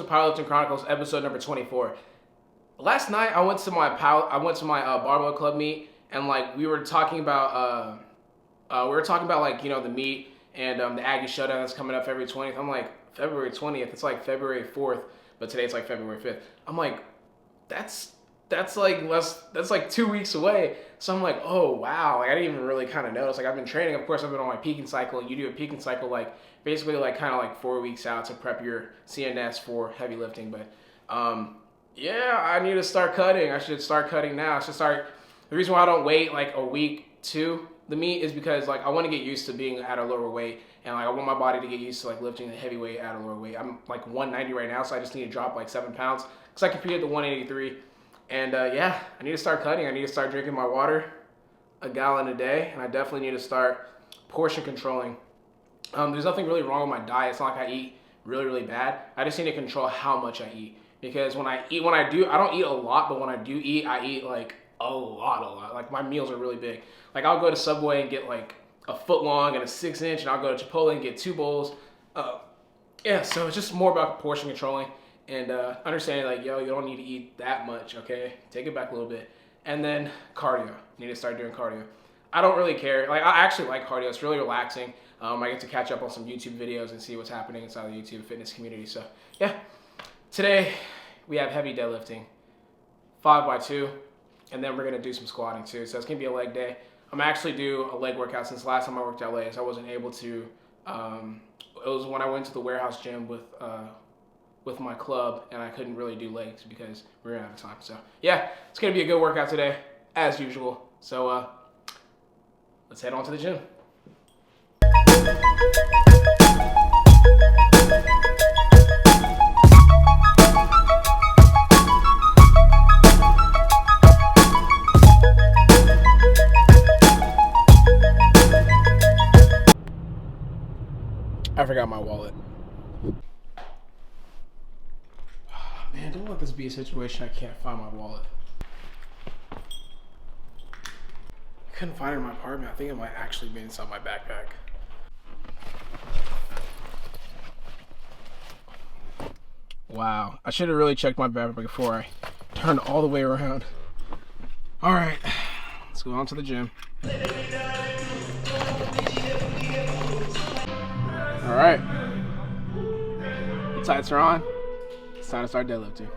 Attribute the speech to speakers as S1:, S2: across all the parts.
S1: Powerlifting Chronicles, episode number 24. Last night I went to my barbell club meet, and like we were talking about like, you know, the meet and the Aggie Showdown that's coming up February 20th. I'm like, February 20th? It's like February 4th, but today it's like February 5th. I'm like, that's like 2 weeks away. So I'm like, oh wow, like I didn't even really kind of notice. Like I've been training, of course I've been on my peaking cycle. You do a peaking cycle like basically like kind of like 4 weeks out to prep your CNS for heavy lifting. But yeah, I need to start cutting. I should start cutting now. The reason why I don't wait like a week to the meet is because like I want to get used to being at a lower weight, and like I want my body to get used to like lifting the heavy weight at a lower weight. I'm like 190 right now, so I just need to drop like 7 pounds because I competed at the 183. And yeah, I need to start cutting. I need to start drinking my water, a gallon a day, and I definitely need to start portion controlling. There's nothing really wrong with my diet. It's not like I eat really bad. I just need to control how much I eat, because I don't eat a lot, but when I do eat, I eat like a lot. Like my meals are really big. Like I'll go to Subway and get like a foot long and a 6-inch, and I'll go to Chipotle and get 2 bowls. Yeah, so it's just more about portion controlling and understanding like, yo, you don't need to eat that much, okay? Take it back a little bit. And then cardio. You need to start doing cardio. I don't really care. Like I actually like cardio. It's really relaxing. I get to catch up on some YouTube videos and see what's happening inside the YouTube fitness community. So yeah, today we have heavy deadlifting, 5x2, and then we're gonna do some squatting too. So it's gonna be a leg day. I'm actually do a leg workout since last time I worked out legs. I wasn't able to. It was when I went to the warehouse gym with my club, and I couldn't really do legs because we were out of time. So yeah, it's gonna be a good workout today, as usual. So let's head on to the gym. I forgot my wallet. Man, don't let this be a situation I can't find my wallet. I couldn't find it in my apartment. I think it might actually be inside my backpack. Wow, I should have really checked my backpack before I turned all the way around. All right, let's go on to the gym. All right, the tights are on. It's time to start deadlifting.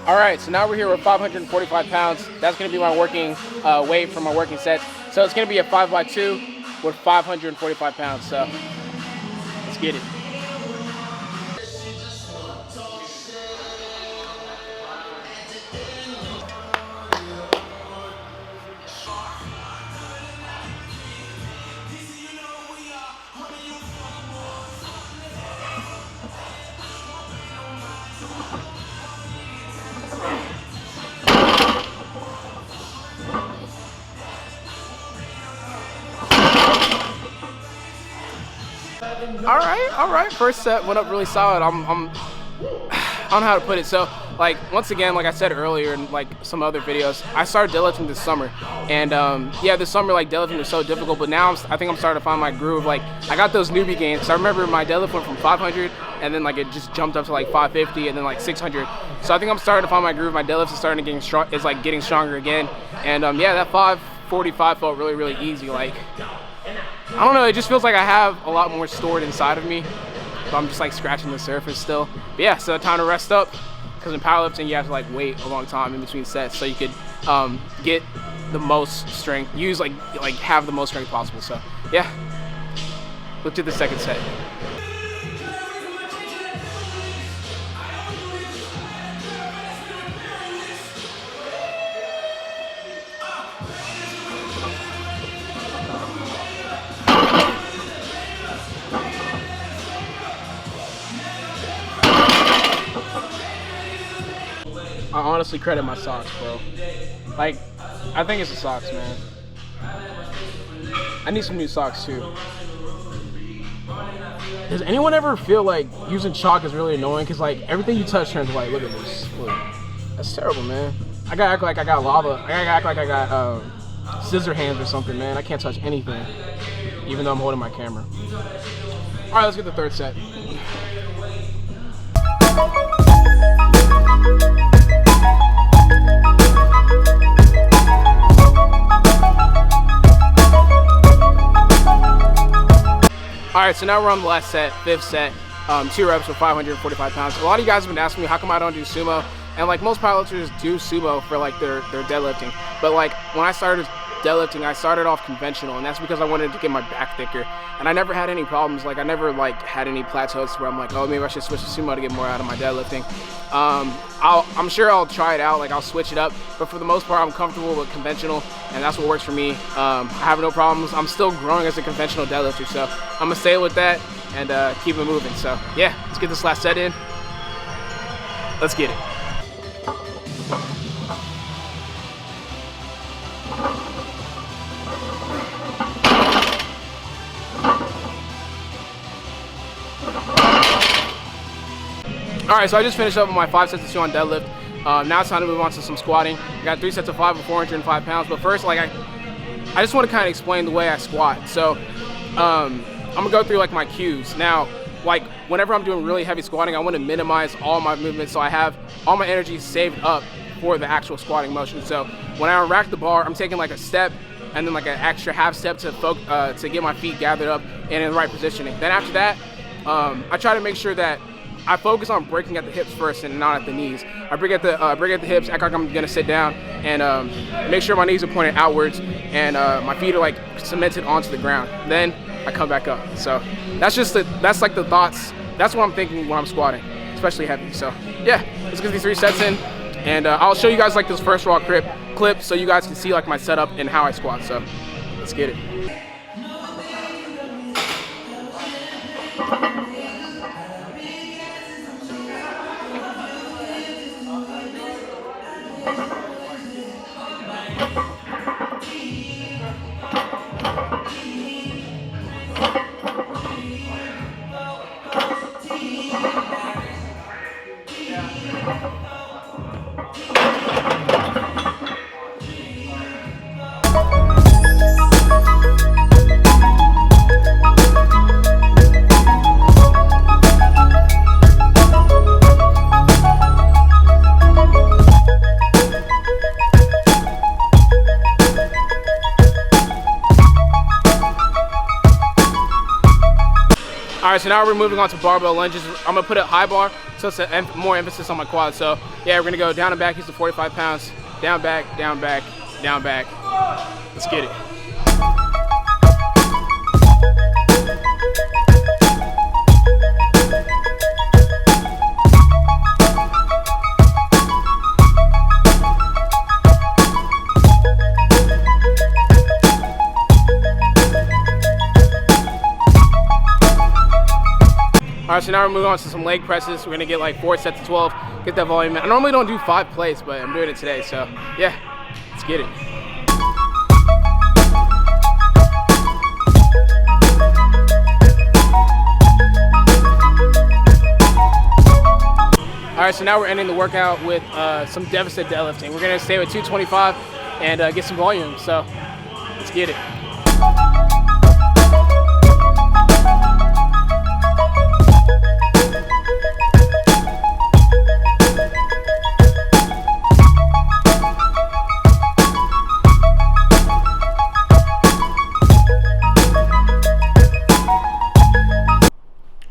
S1: All right, so now we're here with 545 pounds. That's gonna be my working weight for my working sets. So it's gonna be a 5x2 with 545 pounds. So let's get it. All right. First set went up really solid. I don't know how to put it. So, like, once again, like I said earlier in like some other videos, I started deadlifting this summer, and yeah, this summer like deadlifting was so difficult. But now I think I'm starting to find my groove. Like, I got those newbie gains. So I remember my deadlift went from 500, and then like it just jumped up to like 550, and then like 600. So I think I'm starting to find my groove. My deadlift is starting to getting strong. It's like getting stronger again, and yeah, that 545 felt really easy. Like, I don't know, it just feels like I have a lot more stored inside of me, but I'm just like scratching the surface still. But yeah, so time to rest up, because in powerlifting you have to like wait a long time in between sets so you could get the most strength, have the most strength possible. So yeah, let's do the second set. honestly credit my socks, bro. Like, I think it's the socks, man. I need some new socks too. Does anyone ever feel like using chalk is really annoying? Cause like everything you touch turns white. Look at this. Look. That's terrible, man. I gotta act like I got lava. I gotta act like I got scissor hands or something, man. I can't touch anything, even though I'm holding my camera. All right, let's get the third set. All right, so now we're on the last set, fifth set, 2 reps for 545 pounds. A lot of you guys have been asking me how come I don't do sumo, and like most powerlifters do sumo for like their deadlifting. But like when I started deadlifting, I started off conventional, and that's because I wanted to get my back thicker. And I never had any problems. Like I never like had any plateaus where I'm like, oh, maybe I should switch to sumo to get more out of my deadlifting. I'm sure I'll try it out. Like I'll switch it up, but for the most part, I'm comfortable with conventional, and that's what works for me. I have no problems. I'm still growing as a conventional deadlifter, so I'm gonna stay with that and keep it moving. So yeah, let's get this last set in. Let's get it. All right, so I just finished up with my 5 sets of 2 on deadlift. Now it's time to move on to some squatting. I got 3 sets of 5 with 405 pounds, but first, like I just want to kind of explain the way I squat. So I'm gonna go through like my cues. Now, like whenever I'm doing really heavy squatting, I want to minimize all my movements so I have all my energy saved up for the actual squatting motion. So when I rack the bar, I'm taking like a step and then like an extra half step to get my feet gathered up and in the right positioning. Then after that, I try to make sure that I focus on breaking at the hips first and not at the knees. I break at the hips, act like I'm gonna sit down, and make sure my knees are pointed outwards and my feet are like cemented onto the ground. Then I come back up. So that's like the thoughts. That's what I'm thinking when I'm squatting, especially heavy. So yeah, let's get these 3 sets in, and I'll show you guys like this first raw clip so you guys can see like my setup and how I squat. So let's get it. All right, so now we're moving on to barbell lunges. I'm gonna put a high bar, so it's more emphasis on my quads. So yeah, we're gonna go down and back, use the 45 pounds, down, back, down, back, down, back. Let's get it. All right, so now we're moving on to some leg presses. We're gonna get like 4 sets of 12, get that volume in. I normally don't do 5 plates, but I'm doing it today, so yeah, let's get it. All right, so now we're ending the workout with some deficit deadlifting. We're gonna stay with 225 and get some volume, so let's get it.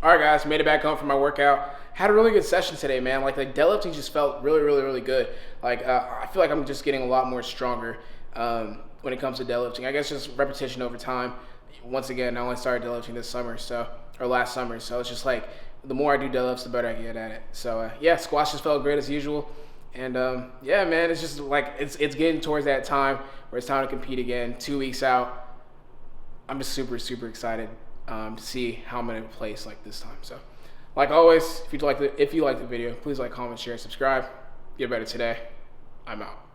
S1: Alright guys, made it back home from my workout. Had a really good session today, man. Like deadlifting just felt really good. Like I feel like I'm just getting a lot more stronger when it comes to deadlifting. I guess just repetition over time. Once again, I only started deadlifting this summer, or last summer. So it's just like the more I do deadlifts, the better I get at it. So yeah, squats just felt great as usual. And yeah, man, it's just like it's getting towards that time where it's time to compete again. 2 weeks out. I'm just super excited to see how I'm gonna place like this time. So like always, if you like the video, please like, comment, share, subscribe. get better today. I'm out.